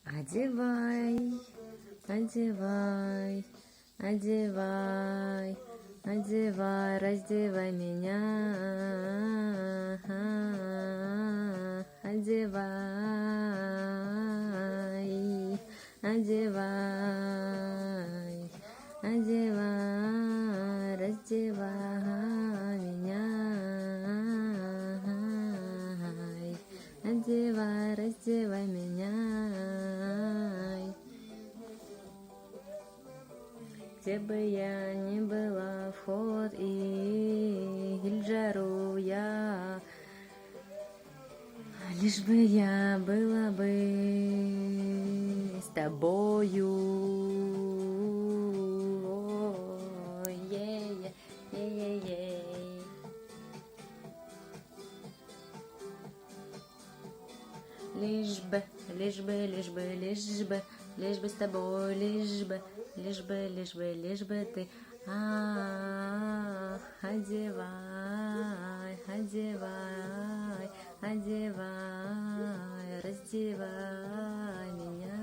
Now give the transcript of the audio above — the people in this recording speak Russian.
Одевай, одевай, одевай, одевай, раздевай меня. Одевай, одевай, одевай, раздевай меня. Одевай, раздевай меня. Где бы я ни была, вход и гильджару я, лишь бы я была бы с тобою. Лишь бы, лишь бы, лишь бы, лишь бы, лишь бы с тобой, лишь бы, лишь бы, лишь бы, лишь бы ты. Одевай, одевай, одевай, раздевай меня.